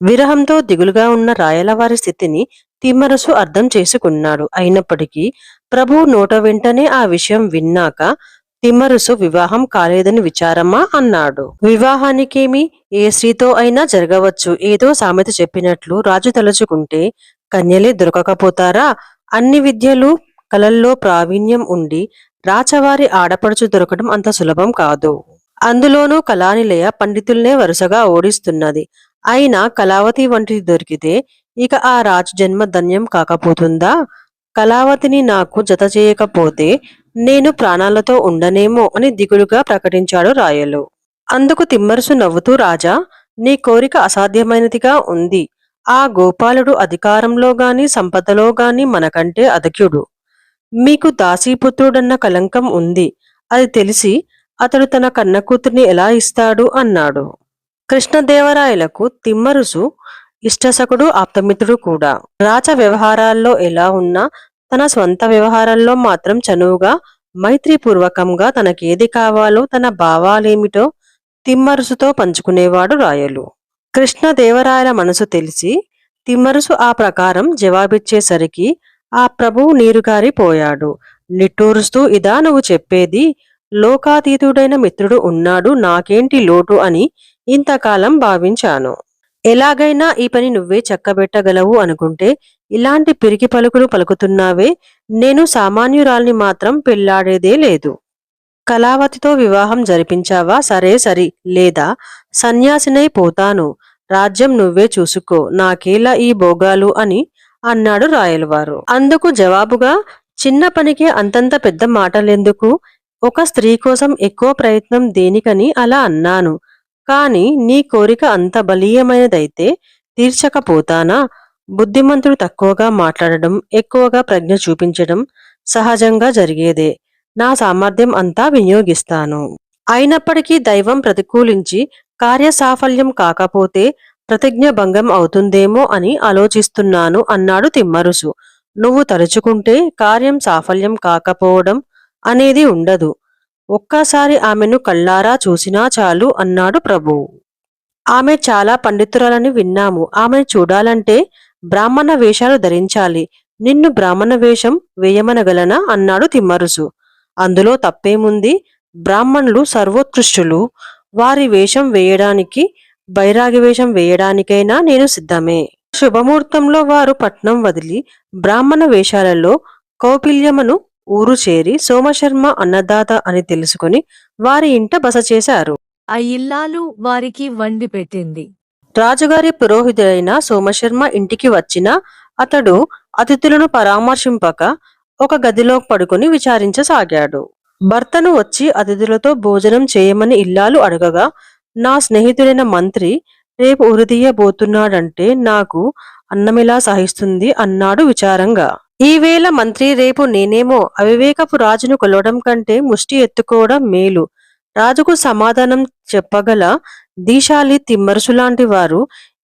విరహంతో దిగులుగా ఉన్న రాయలవారి స్థితిని తిమ్మరసు అర్థం చేసుకున్నాడు. అయినప్పటికీ ప్రభువు నోట వెంటనే ఆ విషయం విన్నాక తిమ్మరుసు వివాహం కాలేదని విచారమా అన్నాడు. వివాహానికేమి ఏ స్త్రీతో అయినా జరగవచ్చు. ఏదో సామెత చెప్పినట్లు రాజు తలుచుకుంటే కన్యలే దొరకకపోతారా? అన్ని విద్యలు కళల్లో ప్రావీణ్యం ఉండి రాచవారి ఆడపడుచు దొరకడం అంత సులభం కాదు. అందులోనూ కళానిలయ పండితుల్నే వరుసగా ఓడిస్తున్నది. అయినా కళావతి వంటిది దొరికితే ఇక ఆ రాజు జన్మ ధన్యం కాకపోతుందా? కళావతిని నాకు జత చేయకపోతే నేను ప్రాణాలతో ఉండనేమో అని దిగులుగా ప్రకటించాడు రాయలు. అందుకు తిమ్మరుసు నవ్వుతూ రాజా, నీ కోరిక అసాధ్యమైనదిగా ఉంది. ఆ గోపాలుడు అధికారంలో గాని సంపదలో గాని మనకంటే అధక్యుడు. మీకు దాసీపుత్రుడన్న కలంకం ఉంది. అది తెలిసి అతడు తన కన్న కూతుర్ని ఎలా ఇస్తాడు అన్నాడు. కృష్ణదేవరాయలకు తిమ్మరుసు ఇష్టసకుడు, ఆప్తమిత్రుడు కూడా. రాజ వ్యవహారాల్లో ఎలా ఉన్నా తన స్వంత వ్యవహారాల్లో మాత్రం చనువుగా, మైత్రీపూర్వకంగా తనకేది కావాలో, తన భావాలేమిటో తిమ్మరుసుతో పంచుకునేవాడు రాయలు. కృష్ణదేవరాయల మనసు తెలిసి తిమ్మరుసు ఆ ప్రకారం జవాబిచ్చేసరికి ఆ ప్రభువు నీరుగారిపోయాడు. నిట్టూరుస్తూ, ఇదా నువ్వు చెప్పేది? లోకాతీతుడైన మిత్రుడు ఉన్నాడు, నాకేంటి లోటు అని ఇంతకాలం భావించాను. ఎలాగైనా ఈ పని నువ్వే చక్కబెట్టగలవు అనుకుంటే ఇలాంటి పిరికి పలుకులు పలుకుతున్నావే. నేను సామాన్యురాల్ని మాత్రం పెళ్లాడేదే లేదు. కళావతితో వివాహం జరిపించావా? సరే సరి, లేదా సన్యాసినై పోతాను. రాజ్యం నువ్వే చూసుకో, నాకేలా ఈ భోగాలు అని అన్నాడు రాయలవారు. అందుకు జవాబుగా, చిన్న పనికే అంతంత పెద్ద మాటలెందుకు? ఒక స్త్రీ కోసం ఎక్కువ ప్రయత్నం దేనికని అలా అన్నాను. కాని నీ కోరిక అంత బలీయమైనదైతే తీర్చకపోతానా? బుద్ధిమంతుడు తక్కువగా మాట్లాడడం, ఎక్కువగా ప్రజ్ఞ చూపించడం సహజంగా జరిగేదే. నా సామర్థ్యం అంతా వినియోగిస్తాను. అయినప్పటికీ దైవం ప్రతికూలించి కార్యసాఫల్యం కాకపోతే ప్రతిజ్ఞ భంగం అవుతుందేమో అని ఆలోచిస్తున్నాను అన్నాడు తిమ్మరుసు. నువ్వు తలుచుకుంటే కార్యం సాఫల్యం కాకపోవడం అనేది ఉండదు. ఒక్కసారి ఆమెను కళ్ళారా చూసినా చాలు అన్నాడు ప్రభువు. ఆమె చాలా పండితురాలని విన్నాము. ఆమెను చూడాలంటే బ్రాహ్మణ వేషాలు ధరించాలి. నిన్ను బ్రాహ్మణ వేషం వేయమనగలనా అన్నాడు తిమ్మరుసు. అందులో తప్పేముంది? బ్రాహ్మణులు సర్వోత్కృష్టులు. వారి వేషం వేయడానికి, బైరాగి వేషం వేయడానికైనా నేను సిద్ధమే. శుభముహూర్తంలో వారు పట్నం వదిలి బ్రాహ్మణ వేషాలలో కౌపిల్యమును ఊరు చేరి సోమశర్మ అన్నదాత అని తెలుసుకుని వారి ఇంట బస చేశారు. ఆ ఇల్లాలు వారికి వండి పెట్టింది. రాజుగారి పురోహితుడైన సోమశర్మ ఇంటికి వచ్చిన అతడు అతిథులను పరామర్శింపక ఒక గదిలో పడుకుని విచారించసాగాడు. భర్తను వచ్చి అతిథులతో భోజనం చేయమని ఇల్లాలు అడగగా, నా స్నేహితుడైన మంత్రి రేపు ఉరితీయబోతున్నాడంటే నాకు అన్నమిలా సహిస్తుంది అన్నాడు విచారంగా. ఈవేళ మంత్రి, రేపు నేనేమో అవివేకపు రాజును కొలవడం కంటే ముష్టి ఎత్తుకోవడం మేలు. రాజుకు సమాధానం చెప్పగల దీశాలి తిమ్మరుసులాంటి వారు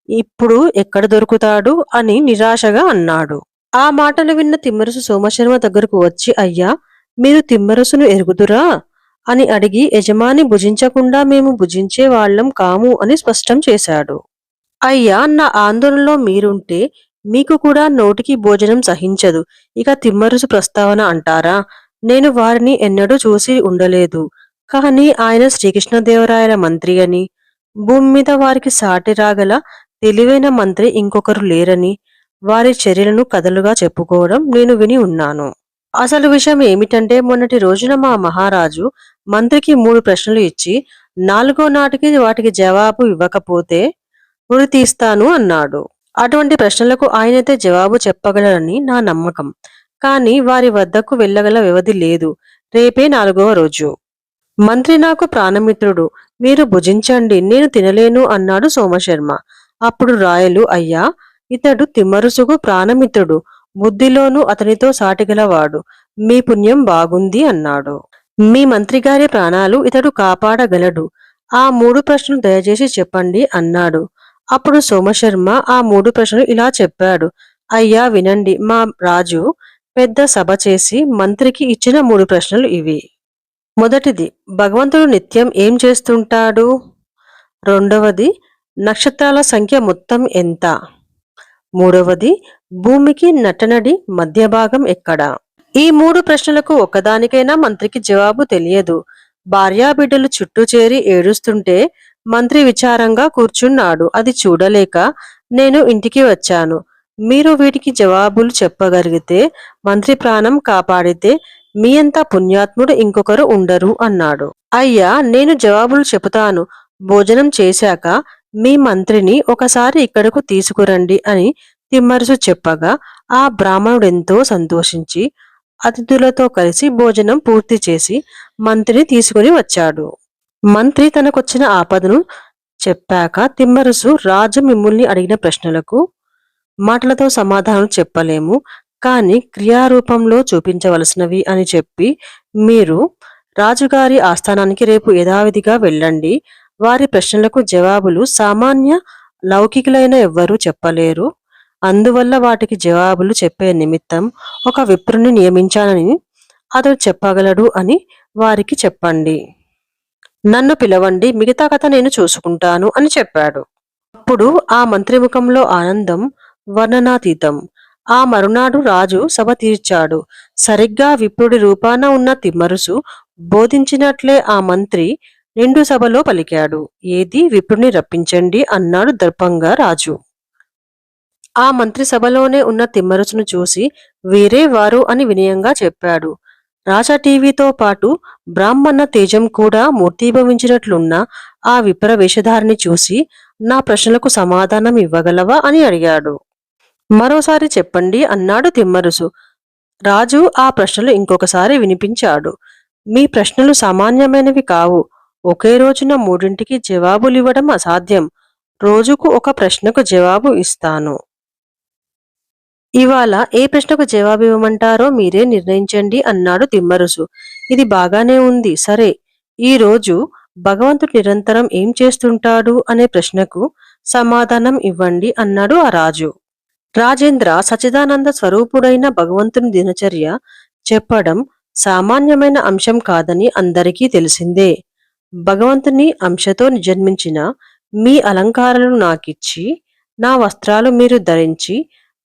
ఇప్పుడు ఎక్కడ దొరుకుతాడు అని నిరాశగా అన్నాడు. ఆ మాటలు విన్న తిమ్మరుసు సోమశర్మ దగ్గరకు వచ్చి, అయ్యా, మీరు తిమ్మరుసును ఎరుగుదురా అని అడిగి, యజమాని భుజించకుండా మేము భుజించే వాళ్ళం కాము అని స్పష్టం చేశాడు. అయ్యా, నా ఆందోళనలో మీరుంటే మీకు కూడా నోటికి భోజనం సహించదు. ఇక తిమ్మరుసు ప్రస్తావన అంటారా? నేను వారిని ఎన్నడూ చూసి ఉండలేదు. కాని ఆయన శ్రీకృష్ణదేవరాయల మంత్రి అని, భూమి మీద వారికి సాటి రాగల తెలివైన మంత్రి ఇంకొకరు లేరని వారి చర్యలను కథలుగా చెప్పుకోవడం నేను విని ఉన్నాను. అసలు విషయం ఏమిటంటే, మొన్నటి రోజున మా మహారాజు మంత్రికి 3 ప్రశ్నలు ఇచ్చి 4వ నాటికి వాటికి జవాబు ఇవ్వకపోతే ఉరి తీస్తాను అన్నాడు. అటువంటి ప్రశ్నలకు ఆయనైతే జవాబు చెప్పగలరని నా నమ్మకం. కాని వారి వద్దకు వెళ్ళగల వ్యవధి లేదు. రేపే 4వ రోజు. మంత్రి నాకు ప్రాణమిత్రుడు. మీరు భుజించండి, నేను తినలేను అన్నాడు సోమశర్మ. అప్పుడు రాయలు, అయ్యా, ఇతడు తిమ్మరుసుకు ప్రాణమిత్రుడు, బుద్ధిలోనూ అతనితో సాటిగలవాడు. మీ పుణ్యం బాగుంది అన్నాడు. మీ మంత్రిగారి ప్రాణాలు ఇతడు కాపాడగలడు. ఆ 3 ప్రశ్నలు దయచేసి చెప్పండి అన్నాడు. అప్పుడు సోమశర్మ ఆ 3 ప్రశ్నలు ఇలా చెప్పాడు. అయ్యా, వినండి. మా రాజు పెద్ద సభ చేసి మంత్రికి ఇచ్చిన 3 ప్రశ్నలు ఇవి. మొదటిది, భగవంతుడు నిత్యం ఏం చేస్తుంటాడు? రెండవది, నక్షత్రాల సంఖ్య మొత్తం ఎంత? మూడవది, భూమికి నట్టనడి మధ్య భాగం ఎక్కడ? ఈ 3 ప్రశ్నలకు ఒక్కదానికైనా మంత్రికి జవాబు తెలియదు. భార్యాబిడ్డలు చుట్టూ చేరి ఏడుస్తుంటే మంత్రి విచారంగా కూర్చున్నాడు. అది చూడలేక నేను ఇంటికి వచ్చాను. మీరు వీటికి జవాబులు చెప్పగలిగితే, మంత్రి ప్రాణం కాపాడితే మీ అంత పుణ్యాత్ముడు ఇంకొకరు ఉండరు అన్నాడు. అయ్యా, నేను జవాబులు చెబుతాను. భోజనం చేశాక మీ మంత్రిని ఒకసారి ఇక్కడకు తీసుకురండి అని తిమ్మరుసు చెప్పగా ఆ బ్రాహ్మణుడెంతో సంతోషించి అతిథులతో కలిసి భోజనం పూర్తి చేసి మంత్రిని తీసుకుని వచ్చాడు. మంత్రి తనకొచ్చిన ఆపదను చెప్పాక తిమ్మరుసు, రాజు మిమ్ముల్ని అడిగిన ప్రశ్నలకు మాటలతో సమాధానం చెప్పలేము, కానీ క్రియారూపంలో చూపించవలసినవి అని చెప్పి మీరు రాజుగారి ఆస్థానానికి రేపు యథావిధిగా వెళ్ళండి. వారి ప్రశ్నలకు జవాబులు సామాన్య లౌకికులైన ఎవ్వరూ చెప్పలేరు. అందువల్ల వాటికి జవాబులు చెప్పే నిమిత్తం ఒక విప్రుని నియమించానని అతడు చెప్పగలడు అని వారికి చెప్పండి. నన్ను పిలవండి, మిగతా కథ నేను చూసుకుంటాను అని చెప్పాడు. అప్పుడు ఆ మంత్రి ముఖంలో ఆనందం వర్ణనాతీతం. ఆ మరునాడు రాజు సభ తీర్చాడు. సరిగ్గా విప్రుడి రూపాన ఉన్న తిమ్మరుసు బోధించినట్లే ఆ మంత్రి నిండు సభలో పలికాడు. ఏది, విప్రుని రప్పించండి అన్నాడు దర్పంగా రాజు. ఆ మంత్రి సభలోనే ఉన్న తిమ్మరుసును చూసి వేరే వారు అని వినయంగా చెప్పాడు. రాజా టీవీతో పాటు బ్రాహ్మణ తేజం కూడా మూర్తీభవించినట్లున్న ఆ విప్ర వేషధారిని చూసి నా ప్రశ్నలకు సమాధానం ఇవ్వగలవా అని అడిగాడు. మరోసారి చెప్పండి అన్నాడు తిమ్మరుసు. రాజు ఆ ప్రశ్నలు ఇంకొకసారి వినిపించాడు. మీ ప్రశ్నలు సామాన్యమైనవి కావు. ఒకే రోజున 3ంటికి జవాబులివ్వడం అసాధ్యం. రోజుకు ఒక ప్రశ్నకు జవాబు ఇస్తాను. ఇవాళ ఏ ప్రశ్నకు జవాబు ఇవ్వమంటారో మీరే నిర్ణయించండి అన్నాడు తిమ్మరుసు. ఇది బాగానే ఉంది. సరే, ఈ రోజు భగవంతుడు నిరంతరం ఏం చేస్తుంటాడు అనే ప్రశ్నకు సమాధానం ఇవ్వండి అన్నాడు ఆ రాజు. రాజేంద్ర, సచిదానంద స్వరూపుడైన భగవంతుని దినచర్య చెప్పడం సామాన్యమైన అంశం కాదని అందరికీ తెలిసిందే. భగవంతుని అంశతో జన్మించిన మీ అలంకారాలు నాకిచ్చి, నా వస్త్రాలు మీరు ధరించి,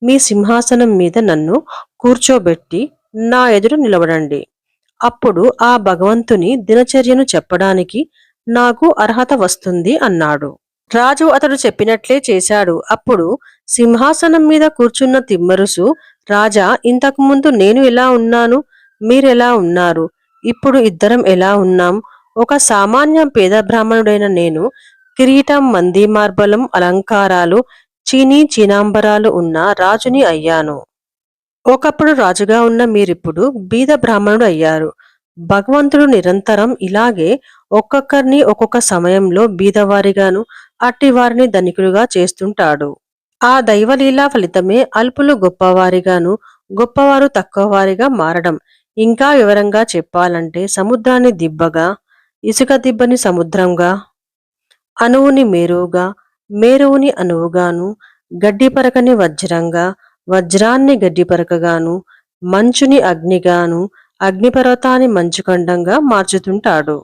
మీ సింహాసనం మీద నన్ను కూర్చోబెట్టి నా ఎదుట నిలబడండి. అప్పుడు ఆ భగవంతుని దినచర్యను చెప్పడానికి నాకు అర్హత వస్తుంది అన్నాడు. రాజు అతడు చెప్పినట్లే చేశాడు. అప్పుడు సింహాసనం మీద కూర్చున్న తిమ్మరుసు, రాజా, ఇంతకుముందు నేను ఎలా ఉన్నాను, మీరెలా ఉన్నారు, ఇప్పుడు ఇద్దరం ఎలా ఉన్నాం? ఒక సామాన్య పేద బ్రాహ్మణుడైన నేను కిరీటం, మందీమార్బలం, అలంకారాలు, చీనాంబరాలు ఉన్న రాజుని అయ్యాను. ఒకప్పుడు రాజుగా ఉన్న మీరిప్పుడు బీద బ్రాహ్మణుడు అయ్యారు. భగవంతుడు నిరంతరం ఇలాగే ఒక్కొక్కరిని ఒక్కొక్క సమయంలో బీదవారిగాను, అట్టివారిని ధనికులుగా చేస్తుంటాడు. ఆ దైవలీలా ఫలితమే అల్పులు గొప్పవారిగాను, గొప్పవారు తక్కువవారిగా మారడం. ఇంకా వివరంగా చెప్పాలంటే సముద్రాన్ని దిబ్బగా, ఇసుక దిబ్బని సముద్రంగా, అణువుని మేరువుగా, మేరువుని అణువుగాను, గడ్డిపరకని వజ్రంగా, వజ్రాన్ని గడ్డిపరకగాను, మంచుని అగ్నిగాను, అగ్నిపర్వతాన్ని మంచుఖండంగా మార్చుతుంటాడు.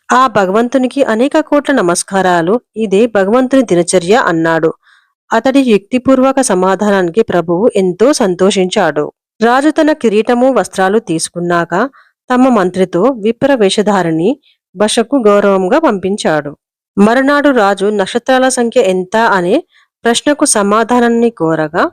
ఆ భగవంతునికి అనేక కోట్ల నమస్కారాలు. ఇదే భగవంతుని దినచర్య అన్నాడు. అతడి యుక్తిపూర్వక సమాధానానికి ప్రభువు ఎంతో సంతోషించాడు. రాజు తన కిరీటము, వస్త్రాలు తీసుకున్నాక తమ మంత్రితో విప్ర వేషధారిని బషకు గౌరవంగా పంపించాడు. మరునాడు రాజు నక్షత్రాల సంఖ్య ఎంత అనే ప్రశ్నకు సమాధానాన్ని కోరగా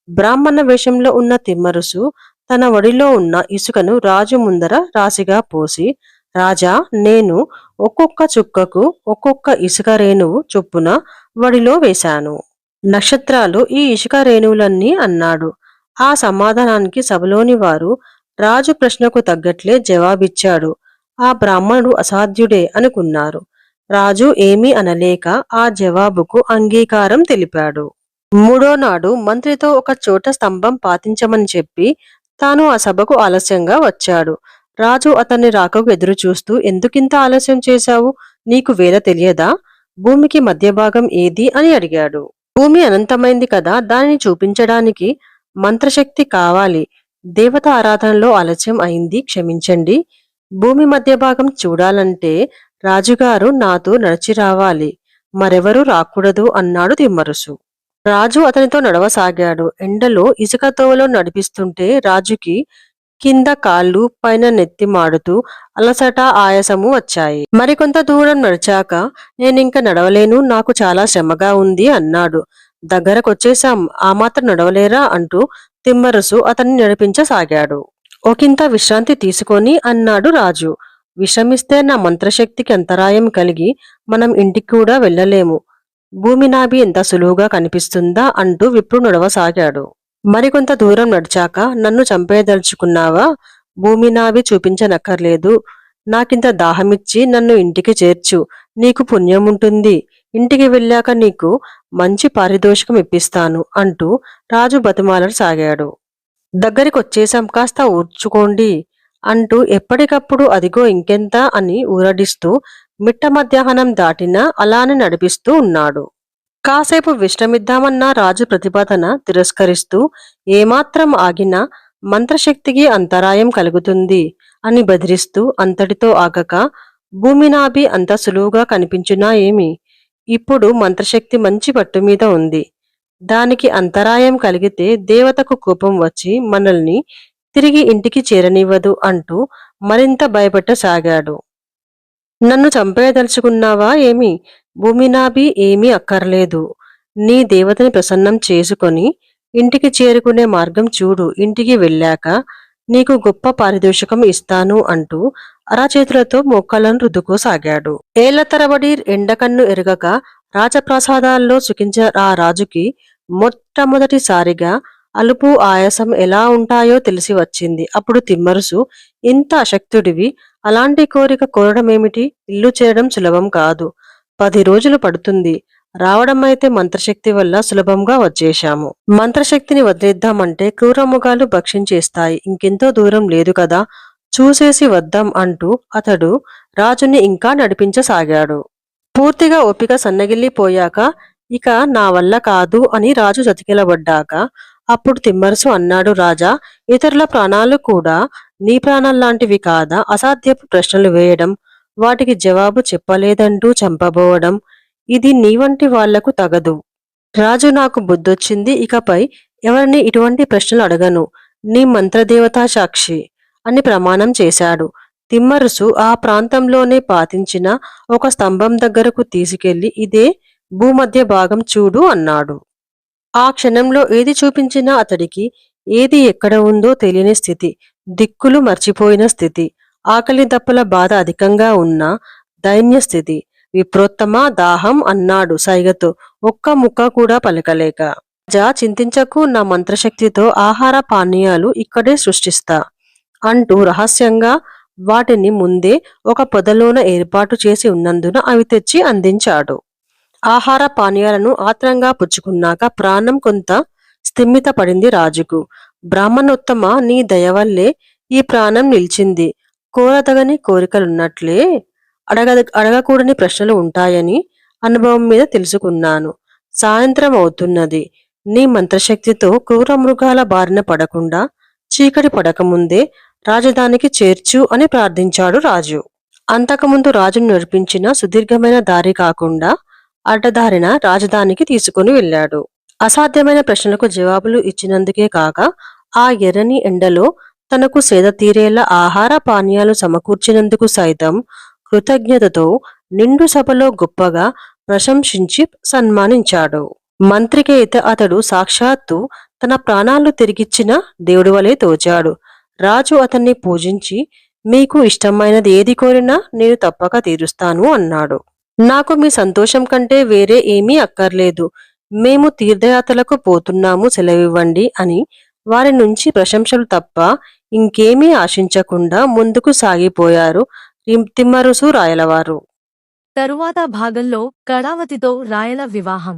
బ్రాహ్మణ వేషంలో ఉన్న తిమ్మరుసు తన ఒడిలో ఉన్న ఇసుకను రాజు ముందర రాశిగా పోసి, రాజా, నేను ఒక్కొక్క చుక్కకు ఒక్కొక్క ఇసుక రేణువు చొప్పున వడిలో వేశాను. నక్షత్రాలు ఈ ఇసుక రేణువులన్నీ అన్నాడు. ఆ సమాధానానికి సభలోని వారు రాజు ప్రశ్నకు తగ్గట్లే జవాబిచ్చాడు. ఆ బ్రాహ్మణుడు అసాధ్యుడే అనుకున్నారు. రాజు ఏమీ అనలేక ఆ జవాబుకు అంగీకారం తెలిపాడు. మూడో నాడు మంత్రితో ఒక చోట స్తంభం పాతించమని చెప్పి తాను ఆ సభకు ఆలస్యంగా వచ్చాడు. రాజు అతన్ని రాకకు ఎదురు చూస్తూ, ఎందుకింత ఆలస్యం చేశావు? నీకు వేళ తెలియదా? భూమికి మధ్య భాగం ఏది అని అడిగాడు. భూమి అనంతమైంది కదా, దానిని చూపించడానికి మంత్రశక్తి కావాలి. దేవత ఆరాధనలో ఆలస్యం అయింది, క్షమించండి. భూమి మధ్య భాగం చూడాలంటే రాజుగారు నాతో నడిచి రావాలి. మరెవరూ రాకూడదు అన్నాడు తిమ్మరుసు. రాజు అతనితో నడవసాగాడు. ఎండలో ఇసుక తోవలో నడిపిస్తుంటే రాజుకి కింద కాళ్ళు పైన నెత్తి మాడుతూ అలసట ఆయాసము వచ్చాయి. మరికొంత దూరం నడిచాక నేనింక నడవలేను, నాకు చాలా శ్రమగా ఉంది అన్నాడు. దగ్గరకొచ్చేశాం, ఆ మాత్రం నడవలేరా అంటూ తిమ్మరుసు అతన్ని నడిపించసాగాడు. ఒకంత విశ్రాంతి తీసుకొని అన్నాడు రాజు. విశ్రమిస్తే నా మంత్రశక్తికి అంతరాయం కలిగి మనం ఇంటికి కూడా వెళ్ళలేము. భూమి నాభి ఎంత సులువుగా కనిపిస్తుందా అంటూ విప్రు నడవసాగాడు. మరికొంత దూరం నడిచాక నన్ను చంపేయదలుచుకున్నావా? భూమి నాభి చూపించనక్కర్లేదు. నాకింత దాహమిచ్చి నన్ను ఇంటికి చేర్చు, నీకు పుణ్యముంటుంది. ఇంటికి వెళ్ళాక నీకు మంచి పారితోషికం ఇప్పిస్తాను అంటూ రాజు బతిమాలసాగాడు. దగ్గరికొచ్చేశాం, కాస్త ఊర్చుకోండి అంటూ ఎప్పటికప్పుడు అదిగో ఇంకెంత అని ఊరడిస్తూ మిట్ట మధ్యాహ్నం దాటినా అలానే నడిపిస్తూ ఉన్నాడు. కాసేపు విశ్రమిద్దామన్న రాజు ప్రతిపాదన తిరస్కరిస్తూ ఏమాత్రం ఆగినా మంత్రశక్తికి అంతరాయం కలుగుతుంది అని బెదిరిస్తూ అంతటితో ఆగక, భూమినాభి అంత సులువుగా కనిపించునా ఏమి? ఇప్పుడు మంత్రశక్తి మంచి పట్టుమీద ఉంది. దానికి అంతరాయం కలిగితే దేవతకు కోపం వచ్చి మనల్ని తిరిగి ఇంటికి చేరనివ్వదు అంటూ మరింత భయపెట్టసాగాడు. నన్ను చంపేయదలుచుకున్నావా ఏమి? భూమినాభి ఏమీ అక్కర్లేదు. నీ దేవతని ప్రసన్నం చేసుకొని ఇంటికి చేరుకునే మార్గం చూడు. ఇంటికి వెళ్ళాక నీకు గొప్ప పారితోషికం ఇస్తాను అంటూ అరచేతులతో మోకాళ్ళను రుద్దుకోసాగాడు. ఏళ్ల తరబడి ఎండకన్ను ఎరగక రాజప్రాసాదాల్లో సుఖించిన ఆ రాజుకి మొట్టమొదటిసారిగా అలుపు ఆయాసం ఎలా ఉంటాయో తెలిసి వచ్చింది. అప్పుడు తిమ్మరుసు, ఇంత అశక్తుడివి, అలాంటి కోరిక కోరడమేమిటి? ఇల్లు చేరడం సులభం కాదు, 10 రోజులు పడుతుంది. రావడమైతే మంత్రశక్తి వల్ల సులభంగా వచ్చేశాము. మంత్రశక్తిని వదిలేద్దామంటే క్రూరముగాలు భక్షించేస్తాయి. ఇంకెంతో దూరం లేదు కదా, చూసేసి వద్దాం అంటూ అతడు రాజుని ఇంకా నడిపించసాగాడు. పూర్తిగా ఓపిక సన్నగిల్లిపోయాక ఇక నా వల్ల కాదు అని రాజు చతికిలబడ్డాక అప్పుడు తిమ్మరుసు అన్నాడు, రాజా, ఇతరుల ప్రాణాలు కూడా నీ ప్రాణాల్లాంటివి కాదా? అసాధ్యపు ప్రశ్నలు వేయడం, వాటికి జవాబు చెప్పలేదంటూ చంపబోవడం, ఇది నీ వంటి వాళ్లకు తగదు. రాజు, నాకు బుద్ధొచ్చింది, ఇకపై ఎవరిని ఇటువంటి ప్రశ్నలు అడగను. నీ మంత్రదేవతా సాక్షి అని ప్రమాణం చేశాడు. తిమ్మరుసు ఆ ప్రాంతంలోనే పాతించిన ఒక స్తంభం దగ్గరకు తీసుకెళ్లి ఇదే భూమధ్య భాగం చూడు అన్నాడు. ఆ క్షణంలో ఏది చూపించినా అతడికి ఏది ఎక్కడ ఉందో తెలియని స్థితి, దిక్కులు మర్చిపోయిన స్థితి, ఆకలి దప్పుల బాధ అధికంగా ఉన్న దైన్య స్థితి. విప్రోత్తమ, దాహం అన్నాడు సైగతో, ఒక్క ముక్క కూడా పలకలేక. జా, చింతించకు, నా మంత్రశక్తితో ఆహార పానీయాలు ఇక్కడే సృష్టిస్తా అంటూ రహస్యంగా వాటిని ముందే ఒక పొదలోన ఏర్పాటు చేసి ఉన్నందున అవి తెచ్చి అందించాడు. ఆహార పానీయాలను ఆత్రంగా పుచ్చుకున్నాక ప్రాణం కొంత స్థిమిత పడింది రాజుకు. బ్రాహ్మణోత్తమ, నీ దయవల్లే ఈ ప్రాణం నిలిచింది. కోరదగని కోరికలున్నట్లే అడగకూడని ప్రశ్నలు ఉంటాయని అనుభవం మీద తెలుసుకున్నాను. సాయంత్రం అవుతున్నది. నీ మంత్రశక్తితో క్రూర మృగాల బారిన పడకుండా చీకటి పడకముందే రాజధానికి చేర్చు అని ప్రార్థించాడు రాజు. అంతకుముందు రాజును నడిపించిన సుదీర్ఘమైన దారి కాకుండా అడ్డదారిన రాజధానికి తీసుకుని వెళ్ళాడు. అసాధ్యమైన ప్రశ్నలకు జవాబులు ఇచ్చినందుకే కాక ఆ ఎర్రని ఎండలో తనకు సేద తీరేలా ఆహార పానీయాలు సమకూర్చినందుకు సైతం కృతజ్ఞతతో నిండు సభలో గొప్పగా ప్రశంసించి సన్మానించాడు. మంత్రికైతే అతడు సాక్షాత్తు తన ప్రాణాలు తిరిగిచ్చిన దేవుడి వలె తోచాడు. రాజు అతన్ని పూజించి, మీకు ఇష్టమైనది ఏది కోరినా నేను తప్పక తీరుస్తాను అన్నాడు. నాకు మీ సంతోషం కంటే వేరే ఏమీ అక్కర్లేదు. మేము తీర్థయాత్రలకు పోతున్నాము, సెలవివ్వండి అని వారి నుంచి ప్రశంసలు తప్ప ఇంకేమీ ఆశించకుండా ముందుకు సాగిపోయారు తిమ్మరుసు రాయలవారు. తరువాత భాగంలో కళావతితో రాయల వివాహం.